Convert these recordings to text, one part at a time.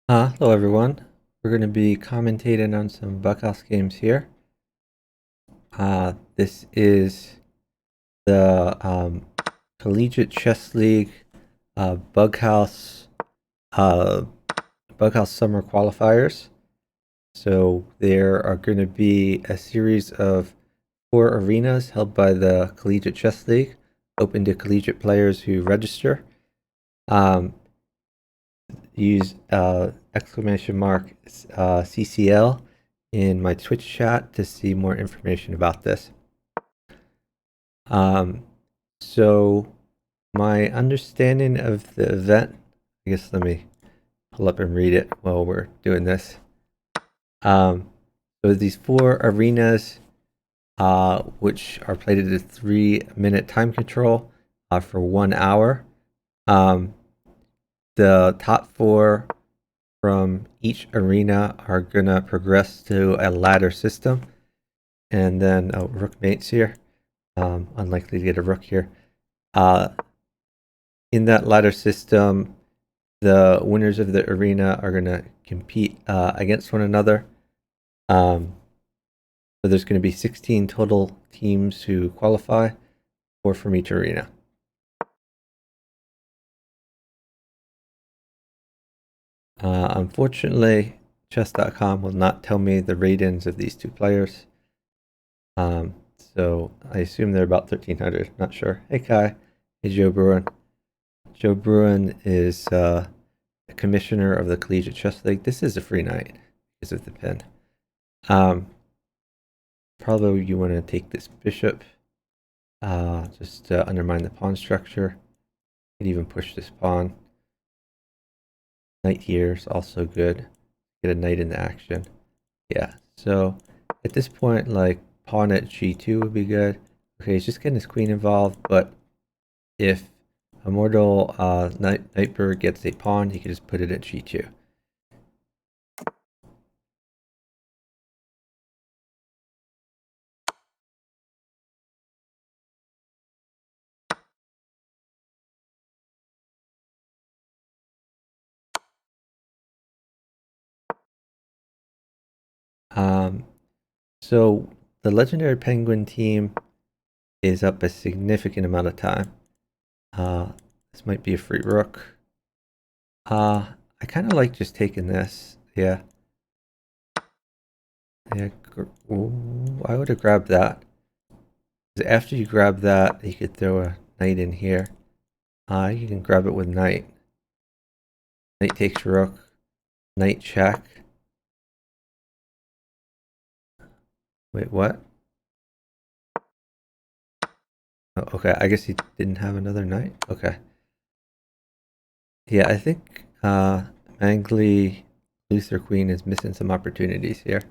Hello everyone. We're going to be commentating on some bughouse games here. This is the Collegiate Chess League bughouse bughouse summer qualifiers. So there are going to be a series of 4 arenas held by the Collegiate Chess League, open to collegiate players who register. Use exclamation mark CCL in my Twitch chat to see more information about this. So my understanding of the event, I guess let me pull up and read it while we're doing this. So these 4 arenas, which are played at a 3-minute time control for 1 hour. The top 4 from each arena are gonna progress to a ladder system, and then rook mates here. Unlikely to get a rook here. In that ladder system, the winners of the arena are gonna compete against one another. So there's gonna be 16 total teams who qualify, 4 from each arena. Unfortunately, chess.com will not tell me the ratings of these 2 players. So I assume they're about 1300, not sure. Hey Kai, hey Joe Bruin. Joe Bruin is the commissioner of the Collegiate Chess League. This is a free night because of the pin. Probably you want to take this bishop, just to undermine the pawn structure. You can even push this pawn. Knight here is also good. Get a knight into action. Yeah, so at this point, like pawn at g2 would be good. Okay, he's just getting his queen involved, but if Immortal Nightbird gets a pawn, he can just put it at g2. So the Legendary Penguin team is up a significant amount of time. This might be a free rook. I kind of like just taking this. Yeah. Yeah. Ooh, I would have grabbed that. After you grab that, you could throw a knight in here. You can grab it with knight. Knight takes rook. Knight check. Wait, what? Oh, okay, I guess he didn't have another knight. Okay. Yeah, I think Mangli Luther Queen is missing some opportunities here.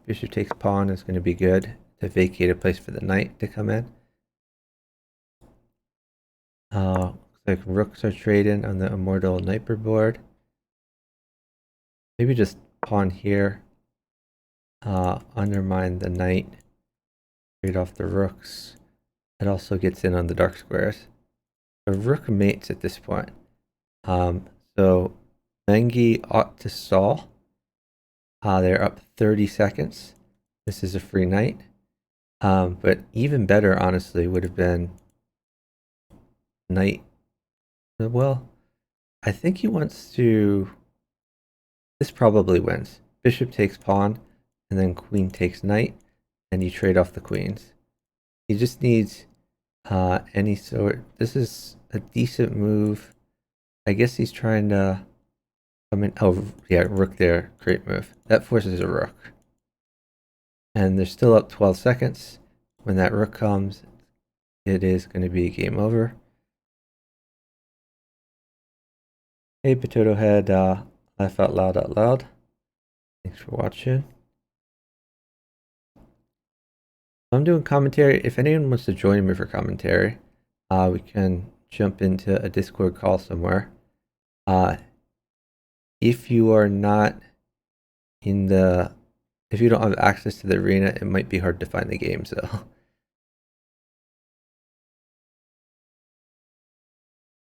Bishop takes pawn is going to be good to vacate a place for the knight to come in. Looks like rooks are trading on the Immortal Nightbird board. Maybe just pawn here. Undermine the knight. Trade off the rooks. It also gets in on the dark squares. The rook mates at this point. So Mengi ought to stall. They're up 30 seconds. This is a free knight. But even better, honestly, would have been knight. Well, I think he wants to... This probably wins. Bishop takes pawn, and then queen takes knight, and you trade off the queens. He just needs any sort... This is a decent move. I guess he's trying to come in... Oh, yeah, rook there. Great move. That forces a rook. And they're still up 12 seconds. When that rook comes, it is going to be game over. Hey, Potato Head, laugh out loud out loud. Thanks for watching. I'm doing commentary. If anyone wants to join me for commentary, we can jump into a Discord call somewhere. If you are not in the... If you don't have access to the arena, it might be hard to find the games, though.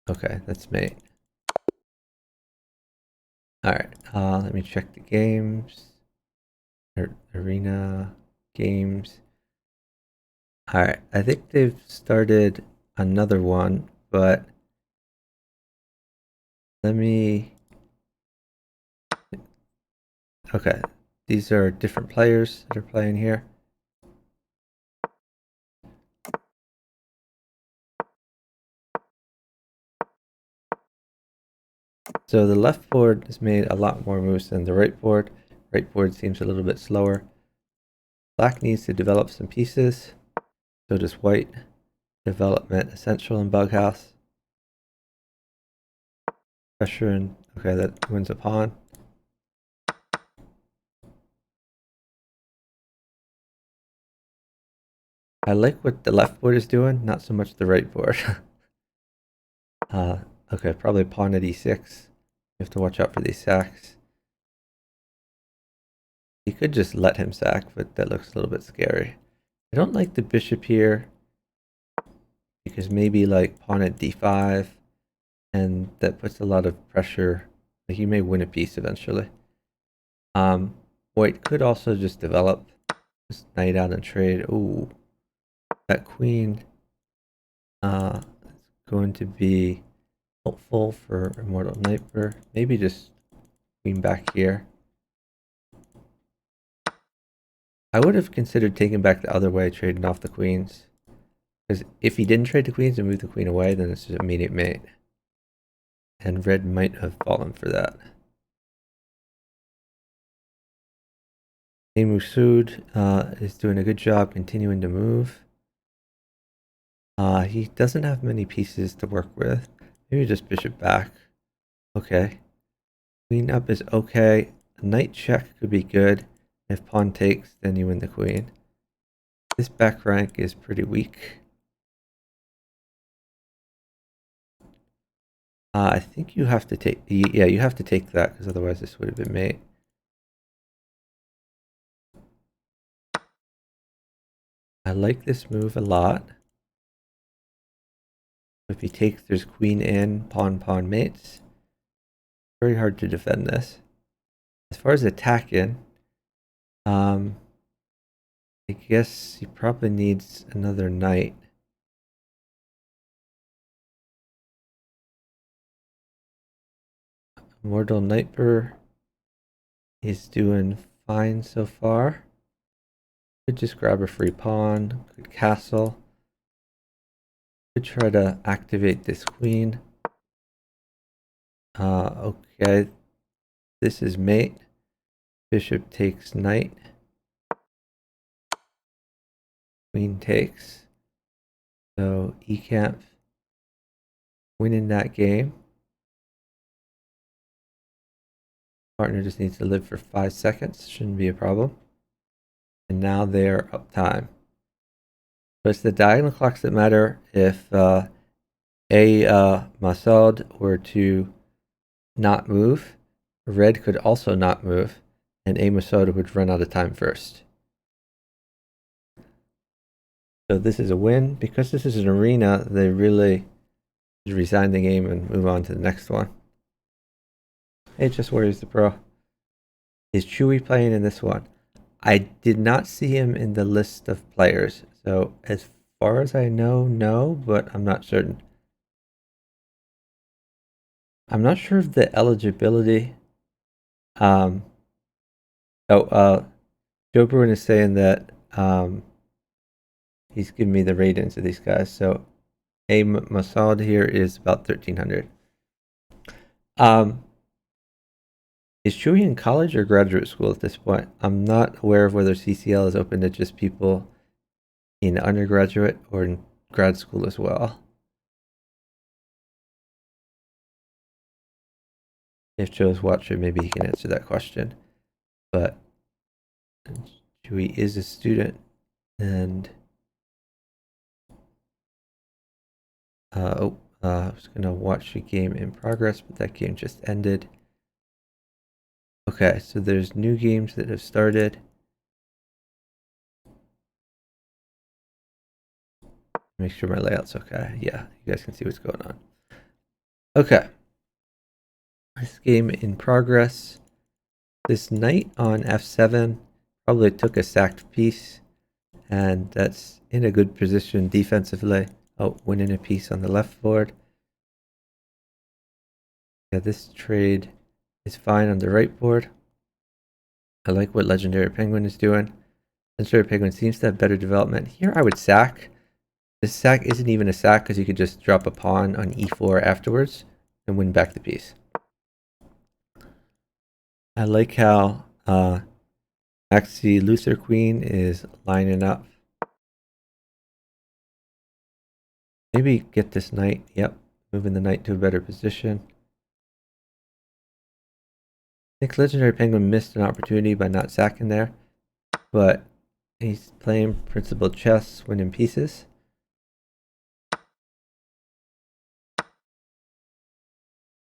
Okay, that's mate. Alright, let me check the games. Arena games. Alright, I think they've started another one, but let me... Okay, these are different players that are playing here. So the left board has made a lot more moves than the right board. Right board seems a little bit slower. Black needs to develop some pieces. So does white. Development essential in bughouse. Pressure and okay, that wins a pawn. I like what the left board is doing, not so much the right board. Okay, probably pawn at e6. You have to watch out for these sacks. You could just let him sack, but that looks a little bit scary. I don't like the bishop here because maybe like pawn at d5, and that puts a lot of pressure. Like you may win a piece eventually. White could also just develop, just knight out and trade. Ooh, that queen is going to be helpful for Immortal Sniper. Maybe just queen back here. I would have considered taking back the other way, trading off the queens. Because if he didn't trade the queens and move the queen away, then it's just immediate mate. And red might have fallen for that. Masood is doing a good job continuing to move. He doesn't have many pieces to work with. Maybe just bishop back. Okay. Queen up is okay. Knight check could be good. If pawn takes, then you win the queen. This back rank is pretty weak. I think you have to take... Yeah, you have to take that, because otherwise this would have been mate. I like this move a lot. If he takes, there's queen in, pawn, pawn mates. Very hard to defend this. As far as attacking, I guess he probably needs another knight. Immortal Sniper is doing fine so far. Could just grab a free pawn, could castle. Could try to activate this queen. Okay, this is mate. Bishop takes knight. Queen takes. So Ekamp winning that game. Partner just needs to live for 5 seconds. Shouldn't be a problem. And now they're up time. So it's the diagonal clocks that matter. If Masoud were to not move, red could also not move, and Masoud would run out of time first. So this is a win. Because this is an arena, they really resign the game and move on to the next one. Hey, Chess Warriors the Pro. Is Chewy playing in this one? I did not see him in the list of players. So as far as I know, no, but I'm not certain. I'm not sure of the eligibility. Joe Bruin is saying that he's giving me the ratings of these guys. So Masoud here is about 1,300. Is Chewy in college or graduate school at this point? I'm not aware of whether CCL is open to just people in undergraduate or in grad school as well. If Joe's watching, maybe he can answer that question. But Chewy is a student, and I was gonna watch a game in progress, but that game just ended. Okay, so there's new games that have started. Make sure my layout's okay. Yeah, you guys can see what's going on. Okay. This game in progress. This knight on f7 probably took a sacked piece, and that's in a good position defensively. Oh, winning a piece on the left board. Yeah, this trade is fine on the right board. I like what Legendary Penguin is doing. Legendary Penguin seems to have better development. Here I would sack. This sack isn't even a sack because you could just drop a pawn on e4 afterwards and win back the piece. I like how Maxi Luther Queen is lining up. Maybe get this knight. Yep, moving the knight to a better position. I think Legendary Penguin missed an opportunity by not sacking there, but he's playing principal chess, winning pieces.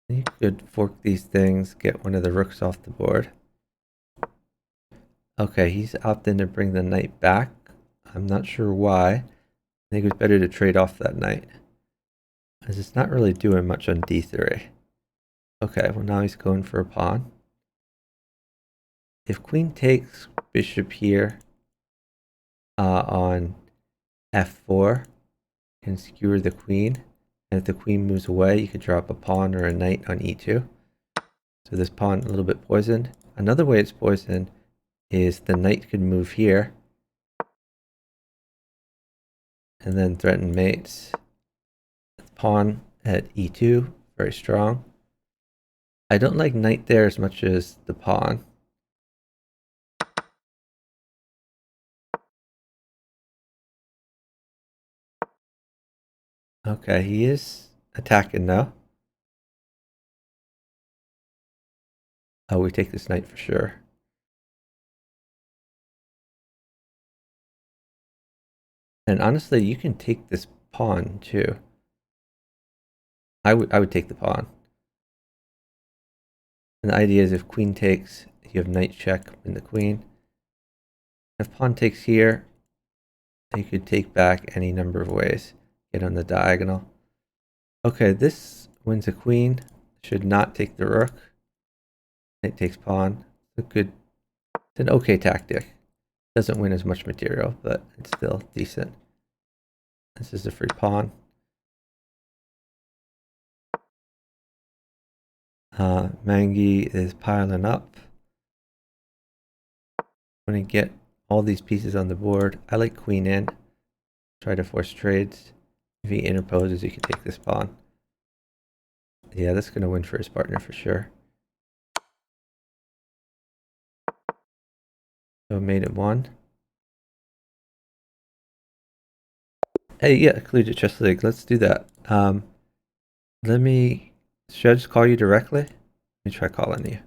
You could fork these things, get one of the rooks off the board. Okay, he's opting to bring the knight back. I'm not sure why. I think it was better to trade off that knight, as it's not really doing much on d3. Okay, well now he's going for a pawn. If queen takes bishop here on f4, can skewer the queen. And if the queen moves away, you could drop a pawn or a knight on e2. So this pawn a little bit poisoned. Another way it's poisoned is the knight could move here and then threaten mates. The pawn at e2, very strong. I don't like knight there as much as the pawn. Okay, he is attacking now. Oh, we take this knight for sure. And honestly, you can take this pawn too. I would take the pawn. And the idea is if queen takes, you have knight check in the queen. If pawn takes here, you could take back any number of ways. Get on the diagonal. Okay, this wins a queen. Should not take the rook. Knight takes pawn. It's an okay tactic. Doesn't win as much material, but it's still decent. This is a free pawn. Mangi is piling up. I'm going to get all these pieces on the board. I like queen in. Try to force trades. If he interposes, you can take this pawn. Yeah, that's going to win for his partner for sure. So made it one. Hey, yeah, Collegiate Chess League. Let's do that. Should I just call you directly? Let me try calling you.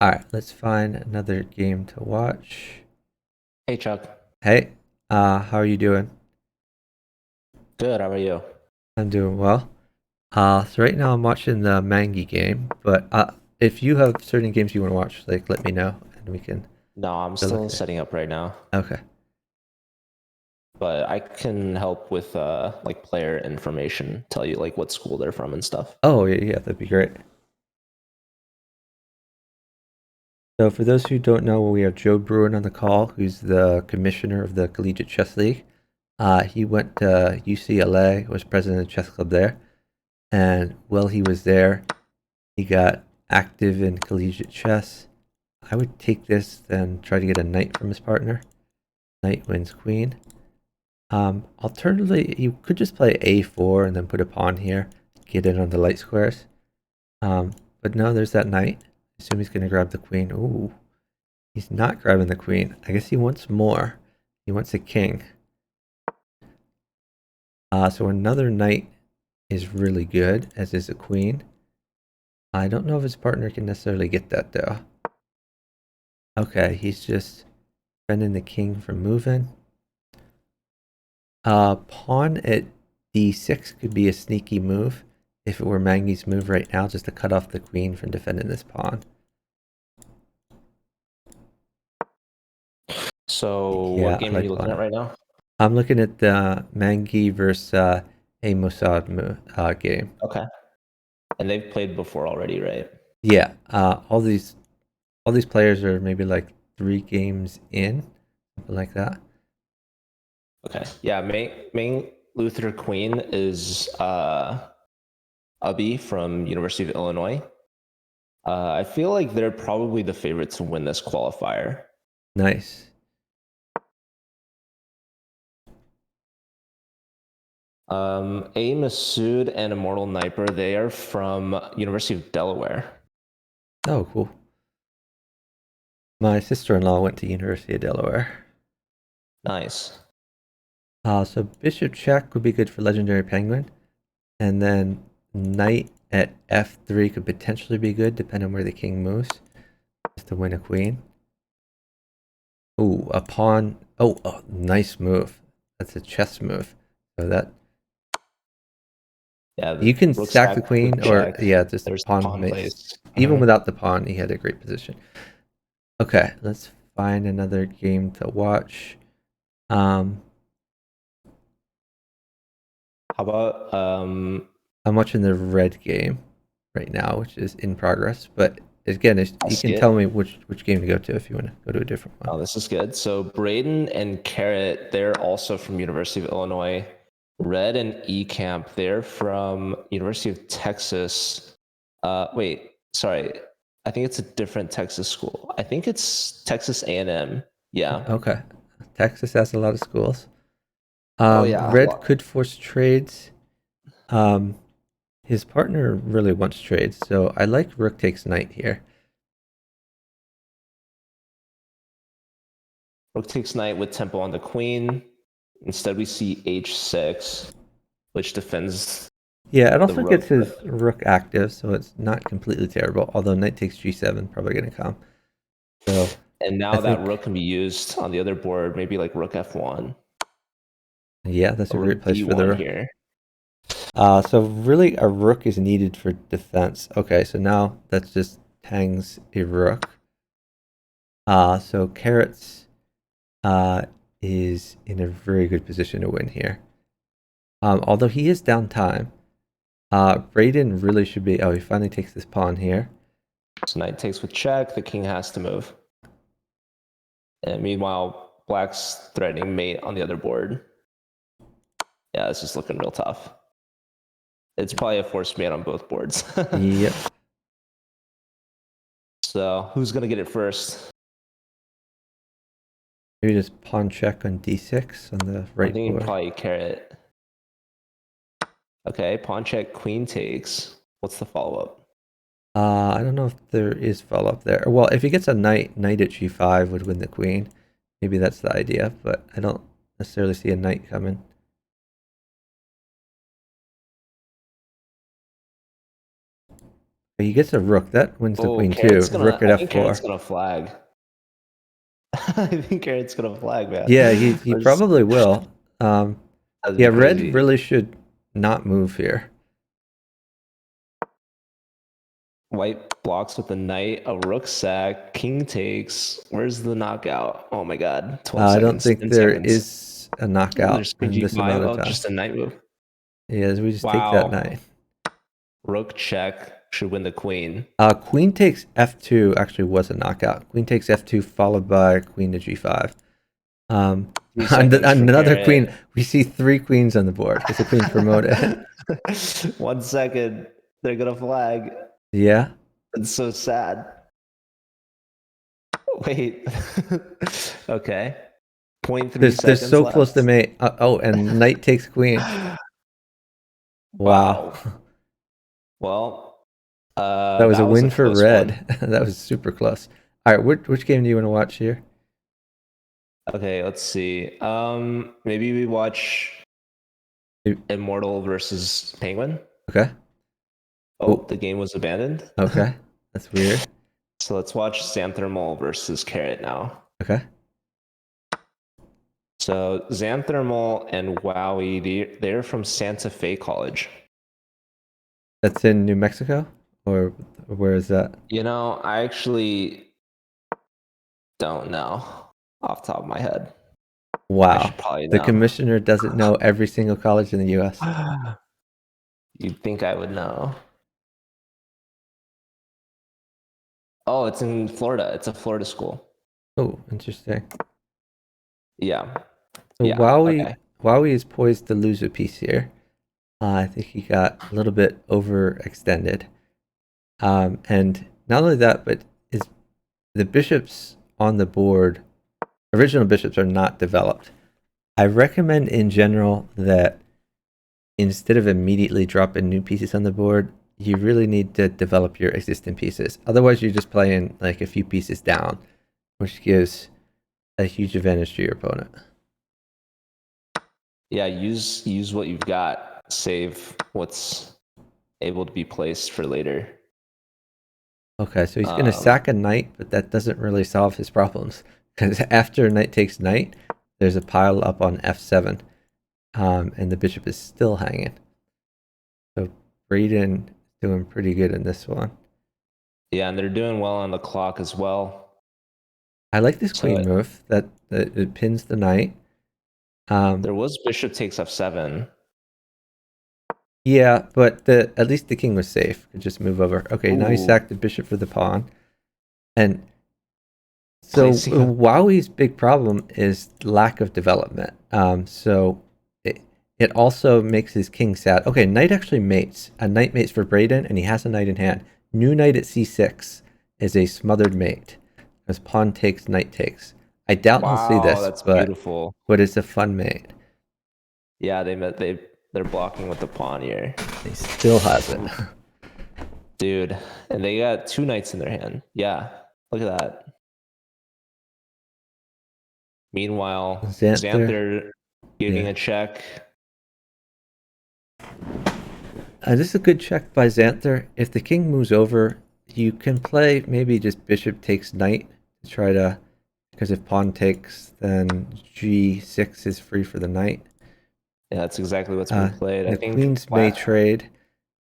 Alright, let's find another game to watch. Hey, Chuck. Hey, how are you doing? Good. How are you? I'm doing well. So right now I'm watching the Mangi game, but if you have certain games you want to watch, like let me know and we can. No, I'm still setting up right now. Okay. But I can help with like player information, tell you like what school they're from and stuff. Oh yeah, that'd be great. So for those who don't know, we have Joe Bruin on the call, who's the commissioner of the Collegiate Chess League. He went to UCLA, was president of the chess club there, and while he was there, he got active in collegiate chess. I would take this and try to get a knight from his partner. Knight wins queen. Alternatively, you could just play a4 and then put a pawn here, get in on the light squares. But no, there's that knight. I assume he's going to grab the queen. Ooh, he's not grabbing the queen. I guess he wants more. He wants a king. So another knight is really good, as is a queen. I don't know if his partner can necessarily get that though. Okay, he's just preventing the king from moving. Pawn at d6 could be a sneaky move if it were Mangi's move right now, just to cut off the queen from defending this pawn. So yeah, what game are you looking at right now? I'm looking at the Mangi versus a Mossad game. Okay. And they've played before already, right? Yeah, all these players are maybe like 3 games in, something like that. Okay. Yeah, main Luther Queen is Ubby from University of Illinois. I feel like they're probably the favorite to win this qualifier. Nice. A Masood and Immortal Niper, they are from University of Delaware. Oh, cool. My sister-in-law went to University of Delaware. Nice. So bishop check would be good for legendary penguin, and then knight at f3 could potentially be good depending on where the king moves, just to win a queen. Ooh, a pawn. Oh, nice move. That's a chess move. So that Yeah, you can rook sack the sack, rook queen, or check. yeah, just the There's the pawn pawn makes. place. Even without the pawn, he had a great position. Okay, let's find another game to watch. Um, How about I'm watching the red game right now, which is in progress. But again, I'll you see can it. tell me which game to go to if you want to go to a different one. Oh, this is good. So Braden and Carrot, they're also from University of Illinois. Red and E Camp, they're from University of Texas. Wait, sorry. I think it's a different Texas school. I think it's Texas A&M. Yeah. Okay, Texas has a lot of schools. Oh yeah. Red could force trades. Um, his partner really wants trades, so I like rook takes knight here. Rook takes knight with tempo on the queen. Instead, we see H6, which defends Yeah, it the also rook. gets his rook active, so it's not completely terrible. Although knight takes g7, probably going to come. So And I now that think, rook can be used on the other board, maybe like rook F1 yeah, that's a or great rook place for the D1 rook. here. So really a rook is needed for defense. Okay, so now that just hangs a rook. So Carrots is in a very good position to win here. Although he is down time. Braden really should be. Oh, he finally takes this pawn here. So knight takes with check, the king has to move. And meanwhile, black's threatening mate on the other board. Yeah, this is looking real tough. It's probably a forced mate on both boards. Yep. So who's gonna get it first? Maybe just pawn check on d6 on the I'm right thinking board. probably carrot. Okay, pawn check, queen takes. What's the follow-up? I don't know if there is follow-up there. Well, if he gets a knight at g5 would win the queen. Maybe that's the idea, but I don't necessarily see a knight coming. But he gets a rook. That wins the Oh, queen too. carrot's gonna. Rook at I think carrot's f4. gonna flag. I think carrot's gonna flag, man. Yeah, he probably will. Um, That'd be yeah, red crazy. really should not move here. White blocks with the knight, a rook sack, king takes. Where's the knockout? Oh my god, 12 I don't seconds, think 10 there seconds. is a knockout There's queen in this g5. amount of Oh, time. just a knight move. Yeah, we just take that Wow. knight. Rook check should win the queen. Queen takes f2 actually was a knockout. Queen takes f2 followed by queen to g5. 3 On seconds for another queen, carrot. we see 3 queens on the board because the queen's promoted. 1 second. They're gonna flag. Yeah, It's so sad. Wait. Okay. 0.3 they're seconds so close to left. mate. And knight takes queen. Wow, Wow. Well, that was a that was a win for close one. red. That was super close. All right, which game do you want to watch here? Okay, let's see. Maybe we watch Immortal versus Penguin. Okay. Oh, Oh, the game was abandoned. okay. That's weird. So let's watch Xanthermal versus Carrot now. Okay. So Xanthermal and Wowie, they're from Santa Fe College. That's in New Mexico, or where is that? I actually don't know off the top of my head. I Wow. should probably The know. commissioner doesn't know every single college in the US. You'd think I would know. Oh, it's in Florida. It's a Florida school. Oh, interesting. Yeah. So Yeah. Wowie Okay. Wowie is poised to lose a piece here. I think he got a little bit overextended. And not only that, but is the bishops on the board, original bishops are not developed. I recommend in general that instead of immediately dropping new pieces on the board, you really need to develop your existing pieces. Otherwise, you're just playing like a few pieces down, which gives a huge advantage to your opponent. Yeah. Use what you've got. Save what's able to be placed for later. Okay, so he's going to sack a knight, but that doesn't really solve his problems. Because after knight takes knight, there's a pile up on f7, and the bishop is still hanging. So Braden is doing pretty good in this one. Yeah, and they're doing well on the clock as well. I like this So queen move, that it pins the knight. there was bishop takes f7. Yeah, but at least the king was safe. Could just move over. Okay, now he Ooh. sacked the bishop for the pawn. And so Placing a Wowie's big problem is lack of development. So it also makes his king sad. Okay, knight actually mates. A knight mates for Braden, and he has a knight in hand. New knight at c6 is a smothered mate. Because pawn takes, knight takes. I doubt he'll see Wow, this, that's but beautiful. it's a fun mate. Yeah, they're blocking with the pawn here. He still has it. Dude, and they got two knights in their hand. Yeah, look at that. Meanwhile, Xanther, Xanther giving yeah. a check. This is a good check by Xanther. If the king moves over, you can play maybe just bishop takes knight to try to, because if pawn takes, then g6 is free for the knight. Yeah, that's exactly what's been played. I The think queens may trade.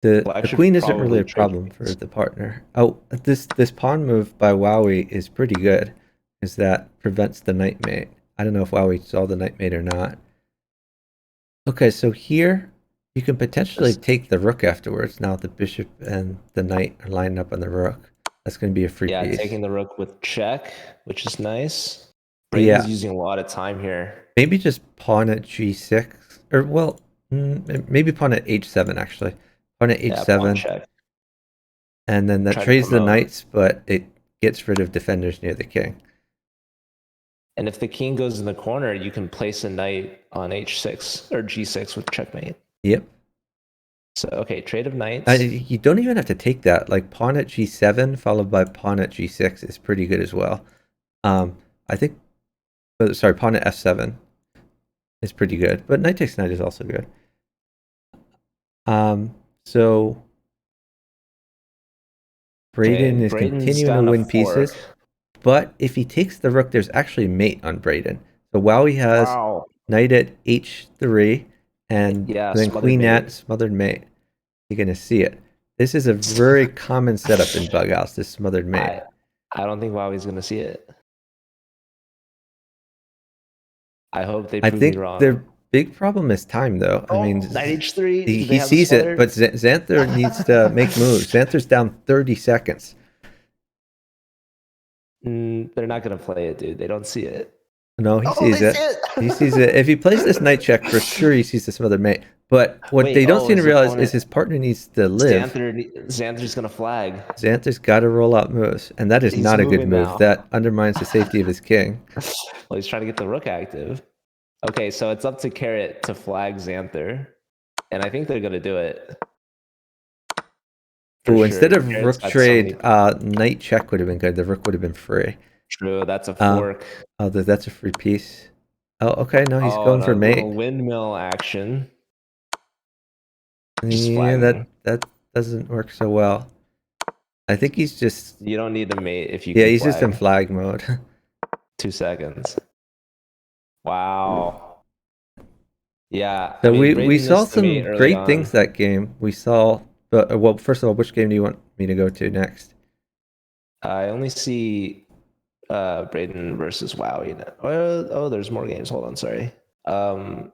The Black queen should isn't really probably a trade problem for queens. the partner. Oh, this pawn move by Wowie is pretty good, because that prevents the knight mate. I don't know if Wowie saw the knight mate or not. Okay, so here you can potentially take the rook afterwards. Now the bishop and the knight are lined up on the rook. That's going to be a free Yeah, piece. taking the rook with check, which is nice. Yeah, Braden's using a lot of time here. maybe just pawn at g6, or well, maybe pawn at h7 actually. Pawn at Yeah, pawn h7, check. and then that Try to trades the promote. knights, but it gets rid of defenders near the king. And if the king goes in the corner, you can place a knight on h6 or g6 with checkmate. Yep. So, okay, trade of knights. You don't even have to take that. Like pawn at g7 followed by pawn at g6 is pretty good as well. I think, sorry, pawn at f7 is pretty good, but knight takes knight is also good. So Braden is Braden's continuing to down a win fork. pieces, but if he takes the rook, there's actually mate on Braden. So Wowie has Wow. knight at h3 and Yeah, then smothered queen at mate. smothered mate. You're gonna see it. This is a very common setup in bughouse. This smothered mate. I don't think Wowie's gonna see it. I hope they I prove me think wrong. their big problem is time, though. I mean, knight h3. Do they he have the sees it, smothered? but Xanther needs to make moves. Xanther's down 30 seconds. They're not gonna play it, dude. They don't see it. No, he Oh, sees they it. see it. He sees it. If he plays this knight check, for sure he sees the smothered mate. But what Wait, they don't seem to his realize is opponent, his partner needs to live. Xanther's gonna flag. Xanther's got to roll out moves, and that is He's not a good moving move. now. That undermines the safety of his king. Well, he's trying to get the rook active. Okay, so it's up to Carrot to flag Xanther, and I think they're gonna do it. Oh, instead of Carrot's rook got trade, knight check would have been good. The rook would have been free. True, that's a fork. Oh, that's a free piece. Oh, okay. No, he's going and for a mate. little windmill action. Just Yeah, flagging. that doesn't work so well. I think he's just. You don't need to mate if you Yeah, can he's flag. just in flag mode. 2 seconds. Wow. Yeah. So I mean, we Braden saw missed the mate some early great on. things that game. We saw, but well, first of all, which game do you want me to go to next? I only see Braden versus Wowie. Oh, there's more games. Hold on, sorry. Can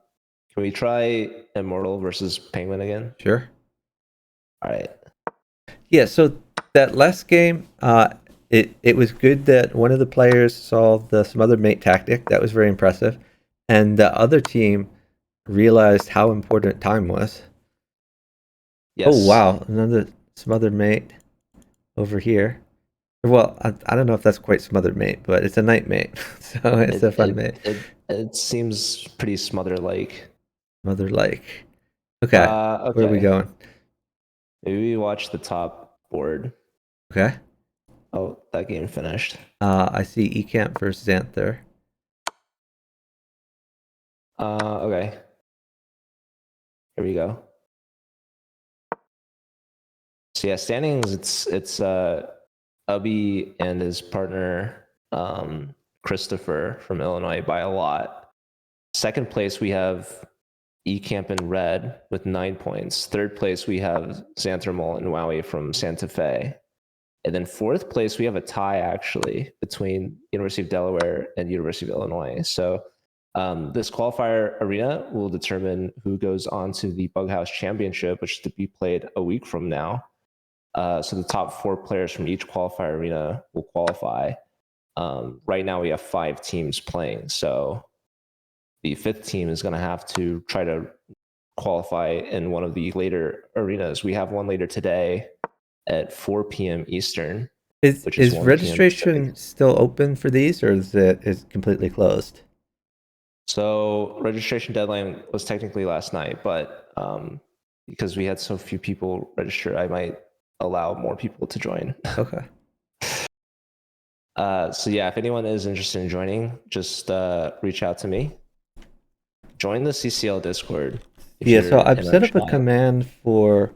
we try Immortal versus Penguin again? Sure. All right. Yeah, so that last game, it was good that one of the players saw the smothered mate tactic. That was very impressive. And the other team realized how important time was. Oh, Yes. wow. Another smothered mate over here. Well, I don't know if that's quite smothered mate, but it's a night mate. So it's a It fun it mate. it seems pretty smother like. Smother like. Okay. Where are we Okay. going? Maybe we watch the top board. Okay. Oh, that game finished. I see Ecamp versus Xanther. Okay. Here we go. So yeah, standings. It's Ubby and his partner Christopher from Illinois by a lot. Second place we have Ecamp in red with 9 points. Third place we have Xanthermal and Wowie from Santa Fe. And then fourth place we have a tie actually between University of Delaware and University of Illinois. So this qualifier arena will determine who goes on to the Bughouse Championship, which is to be played a week from now. So the top 4 players from each qualifier arena will qualify. Right now we have 5 teams playing, so the 5th team is going to have to try to qualify in one of the later arenas. We have one later today at 4 p.m. Eastern, which is Is 1 p.m. Pacific. registration still open for these, or is it completely closed? So registration deadline was technically last night, but because we had so few people register, I might allow more people to join. Okay. So yeah, if anyone is interested in joining, just reach out to me. Join the CCL Discord if Yeah, so you're I've in our set up a chat. command for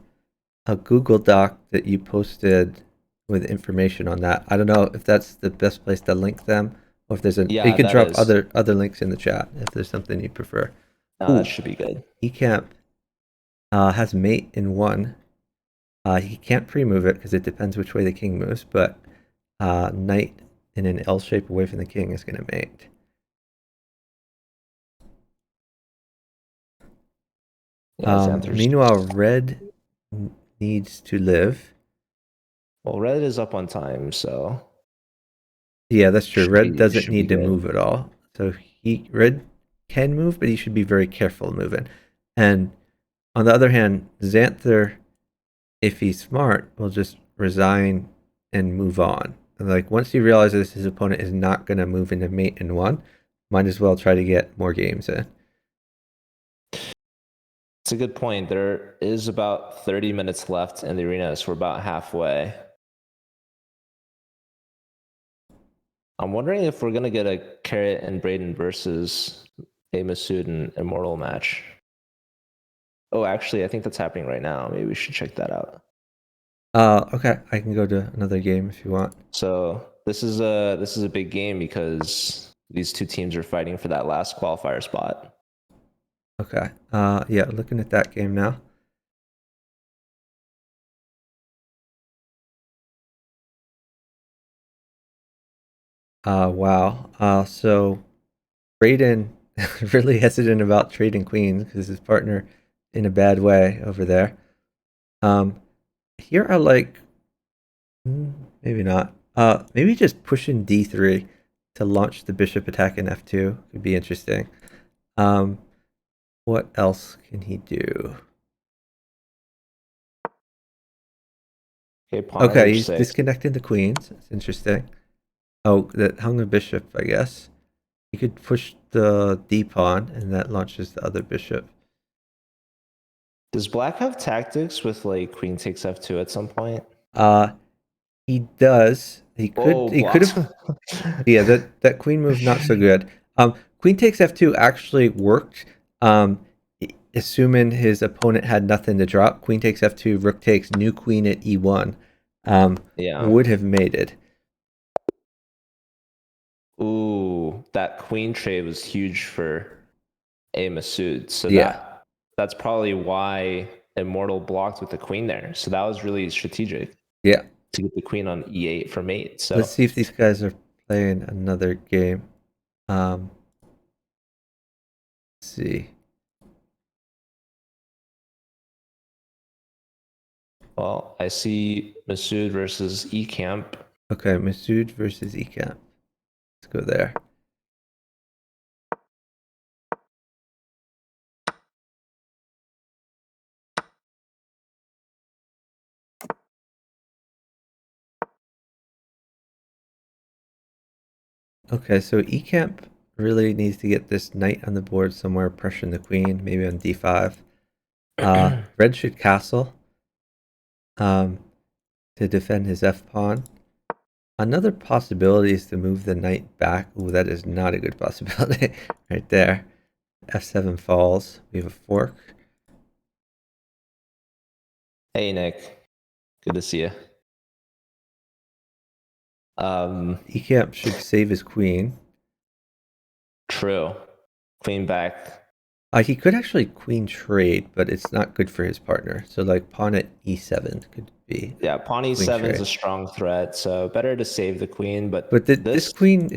a Google Doc that you posted with information on that. I don't know if that's the best place to link them, or if there's you Yeah, could that drop is. other links in the chat if there's something you prefer. No, that Ooh, should be good. Ecamp has mate in one. He can't pre-move it because it depends which way the king moves, but knight in an L shape away from the king is going to mate. Yeah, Xanthers. Meanwhile, red needs to live. Well, Red is up on time, so Yeah, that's true. Red doesn't should be need to good. move at all. So red can move, but he should be very careful moving. And on the other hand, Xanther, if he's smart, will just resign and move on. And like once he realizes his opponent is not going to move into mate in one, might as well try to get more games in. It's a good point. There is about 30 minutes left in the arena, so we're about halfway. I'm wondering if we're gonna get a Carrot and Braden versus a Masood and Immortal match. Oh, actually, I think that's happening right now. Maybe we should check that out. Okay, I can go to another game if you want. So this is a big game because these two teams are fighting for that last qualifier spot. Okay. Yeah, looking at that game now. Wow. So Braden really hesitant about trading queens because his partner in a bad way over there. Um, Here I like maybe not. Maybe just pushing d3 to launch the bishop attack in f2 could be interesting. Um, what else can he do? Okay, pawn at Okay, he's h6. disconnecting the queens. It's interesting. Oh, that hung a bishop, I guess. He could push the d pawn, and that launches the other bishop. Does Black have tactics with like Queen takes f2 at some point? Uh, he does. He could. Oh, He could blocked. have. Yeah, that queen move not so good. Queen takes f2 actually worked. Assuming his opponent had nothing to drop, queen takes f2, rook takes, new queen at e1, Yeah. would have mated. Ooh, that queen trade was huge for a Masood. So Yeah, that's probably why Immortal blocked with the queen there. So that was really strategic yeah. to get the queen on e8 for mate. Let's So see if these guys are playing another game. Let's see. Well, I see Masood versus Ekamp. Okay, Masood versus Ekamp. Let's go there. Okay, so Ekamp really needs to get this knight on the board somewhere, pressuring the queen, maybe on d5. Red should castle to defend his f-pawn. Another possibility is to move the knight back. Ooh, that is not a good possibility right there. f7 falls. We have a fork. Hey, Nick. Good to see you. Ekamp should save his queen. True. Queen back. He could actually queen trade, but it's not good for his partner. So like pawn at e7 could be Yeah, pawn queen e7 is a trade. strong threat, so better to save the queen. But But this this queen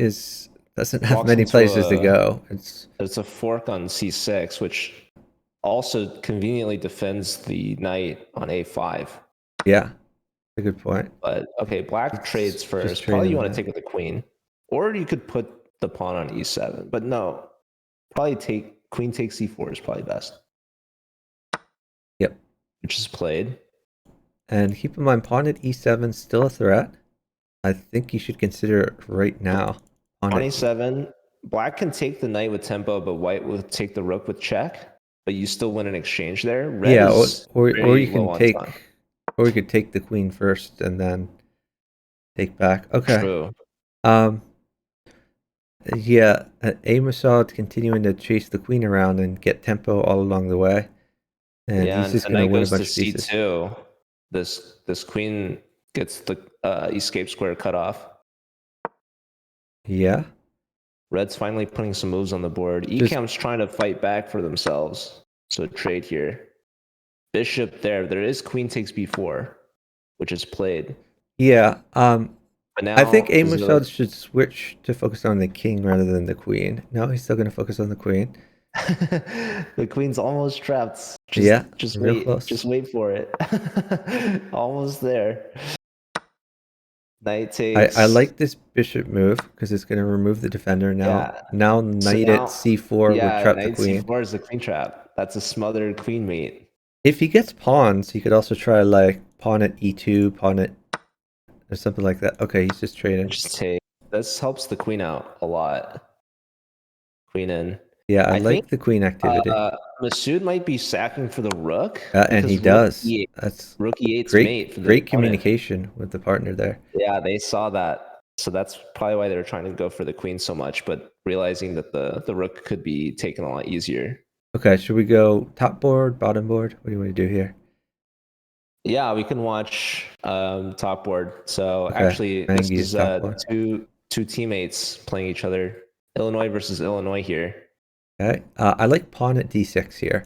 doesn't have walks many into places to go. it's a fork on c6, which also conveniently defends the knight on a5. Yeah, a good point. But okay, black It's trades just first. Probably you trading want to that. take with the queen, or you could put the pawn on e7. But no, probably take queen takes c4 is probably best, Yep. which is played. And keep in mind, pawn at e7 still a threat. I think you should consider it right now. Pawn Pawn at e7. Black can take the knight with tempo, but white will take the rook with check. But you still win an exchange there. Red yeah, is or very you low can on time. or you could take the queen first and then take back. Okay. True. Um. Yeah, Amos continuing to chase the queen around and get tempo all along the way, and Yeah, he's and if just the gonna knight win a goes to bunch of pieces. c2, this queen gets the escape square cut off. Yeah, Red's finally putting some moves on the board. just Ecamp's trying to fight back for themselves. So trade here. Bishop there. There is queen takes b4, which is played. yeah. But I think now is Amos the should switch to focus on the king rather than the queen. No, he's still gonna focus on the queen. the queen's almost trapped. Yeah, Just real wait. close. Just wait for it. Almost there. Knight I takes. like this bishop move because it's gonna remove the defender now. Yeah. Now So knight at now, c4 would yeah, trap the knight queen. c4 is the queen trap. That's a smothered queen mate. If he gets pawns, he could also try like pawn at e2, pawn at or something like that. Okay, he's just trading. Just take. This helps the queen out a lot. Queen in. Yeah, I I think like the queen activity. Masood might be sacking for the rook And he because does. That's rook e8's great, mate for the great opponent. communication with the partner there. Yeah, they saw that. So that's probably why they were trying to go for the queen so much, but realizing that the rook could be taken a lot easier. Okay, should we go top board, bottom board? What do you want to do here? Yeah, we can watch top board. So Okay, actually, this Mangi is is top board. two teammates playing each other. Illinois versus Illinois here. Okay, I like pawn at d6 here.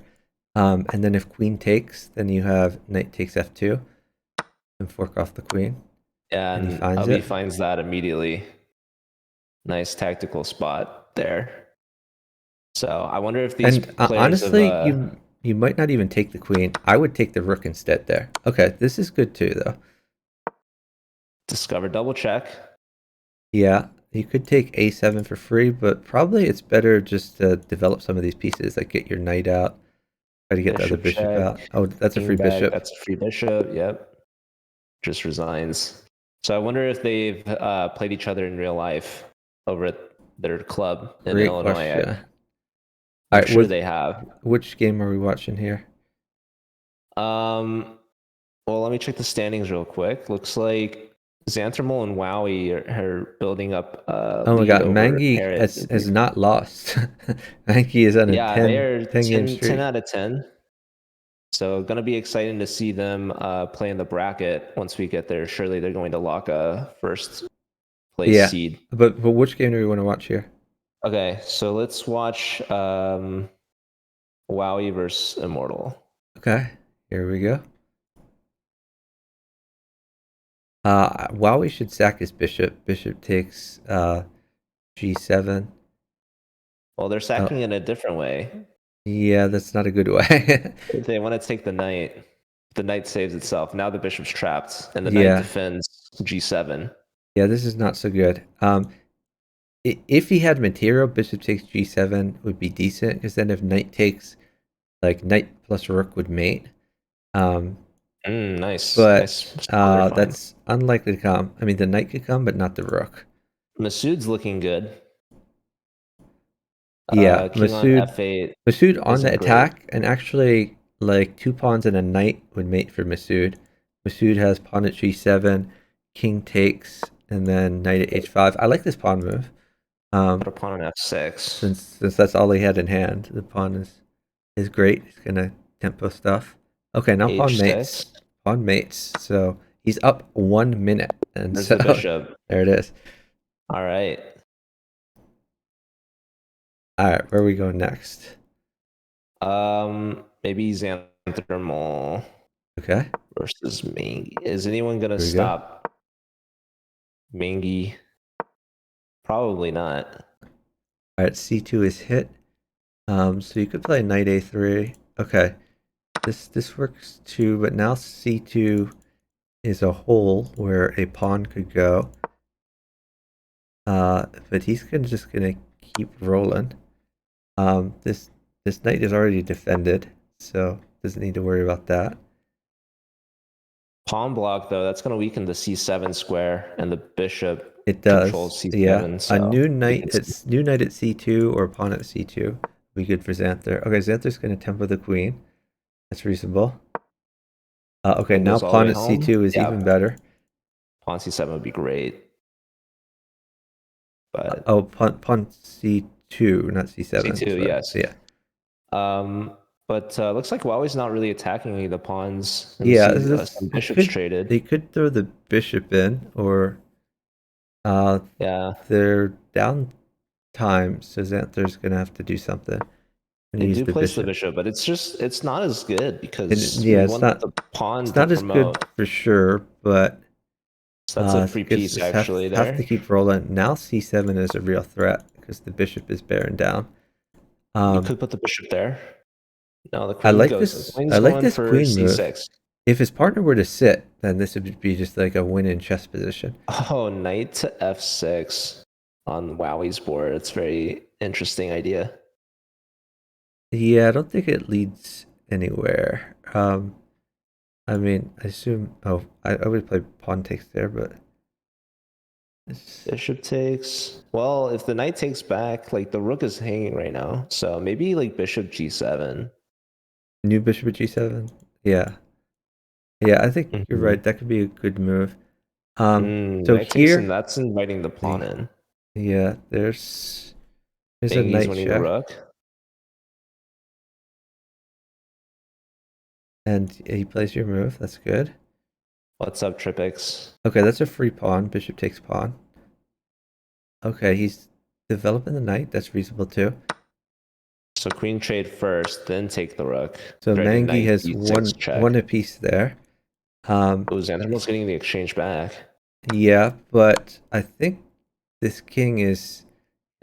And then if queen takes, then you have knight takes f2 and fork off the queen. And he And finds Ubby it. finds that immediately. Nice tactical spot there. So I wonder if these And players have honestly, you might not even take the queen. I would take the rook instead there. Okay, this is good too, though. discovered double check. Yeah, you could take a7 for free, but probably it's better just to develop some of these pieces, like get your knight out, try to get the other Bishop bishop check. out. Oh, that's a King free back. bishop. That's a free bishop. Yep. Just resigns. So I wonder if they've played each other in real life over at their club in Great Illinois. question. All I'm right, sure they have. which game are we watching here? Well, let me check the standings real quick. Looks like Xanthermal and Wowie are building up a Oh my lead God, over Mangi Parrot. has not lost. Mangi is on a Yeah, they're 10 game 10 streak. out of 10. So going to be exciting to see them play in the bracket once we get there. Surely they're going to lock a first place Yeah, seed. but which game do we want to watch here? Okay, so let's watch Wowie versus Immortal. Okay, here we go. Wowie should sack his bishop. Bishop takes g7. Well, they're Oh, sacking it a different way. yeah, that's not a good way. They want to take the knight. The knight saves itself. Now the bishop's trapped, and the knight Yeah, defends g7. yeah, this is not so good. If he had material, bishop takes g7 would be decent, because then if knight takes, like knight plus rook would mate. Um, Nice, but nice pawn they're fine. that's unlikely to come. I mean, the knight could come, but not the rook. Masood's looking good. Yeah, King on f8 Masood on the isn't great. attack, and actually, like two pawns and a knight would mate for Masood. Masood has pawn at g7, king takes, and then knight at h5. I like this pawn move. Put a pawn on f6. Since that's all he had in hand, the pawn is great. He's gonna tempo stuff. Okay, now pawn h6. mates. Pawn mates. So he's up 1 minute, and There's so the bishop. there it is. All right. All right, where are we going next? Maybe Xanthermal Okay, versus Mangi. Is anyone gonna here we go. stop Mangi? Probably not. All right, c2 is hit. So you could play knight a3. Okay, this works too, but now c2 is a hole where a pawn could go. But he's just gonna keep rolling. This knight is already defended, so doesn't need to worry about that. Pawn block though, that's gonna weaken the c7 square, and the bishop It controls does, yeah. c7. A So new knight at c2 or pawn at c2 would be good for Xanther. Okay, Xanther's gonna tempo the queen. That's reasonable. Okay, king now goes all the pawn way at home. c2 is Yeah, even better. pawn c7 would be great, but Oh, pawn c2, not c7. c2, Sorry. yes. Yeah. But looks like Huawei's not really attacking any of the pawns, and we Yeah, see some bishops traded. they could throw the bishop in, or Yeah, they're down time, so Xanther's gonna have to do something. And they use do the place the bishop. bishop, but it's not as good because Yeah, we want the pawn it's to not as good promote. for sure, but So that's a free piece just actually have to there. keep rolling. Now c7 is a real threat because the bishop is bearing down. You could put the bishop there. No, the I queen like goes. The this. I queen's like going this for queen move. c6. If his partner were to sit, then this would be just like a win in chess position. Oh, knight to f6 on Wowie's board. It's very interesting idea. Yeah, I don't think it leads anywhere. I mean, I assume. Oh, I would play pawn takes there, but Bishop takes. Well, if the knight takes back, like the rook is hanging right now, so maybe like bishop g7. new bishop at g7. Yeah, yeah, I think you're Mm-hmm. right. That could be a good move. So Knight takes, and here, that's inviting the pawn the in. yeah, there's a Bengi's knight winning the check, rook. and he plays your move. That's good. What's up, Tripix? Okay, that's a free pawn. Bishop takes pawn. Okay, he's developing the knight. That's reasonable too. So queen trade first, then take the rook. So Threatening Mangi knight has d6 one check. apiece there. Oh, Xanthermal's getting the exchange back. Yeah, but I think this king is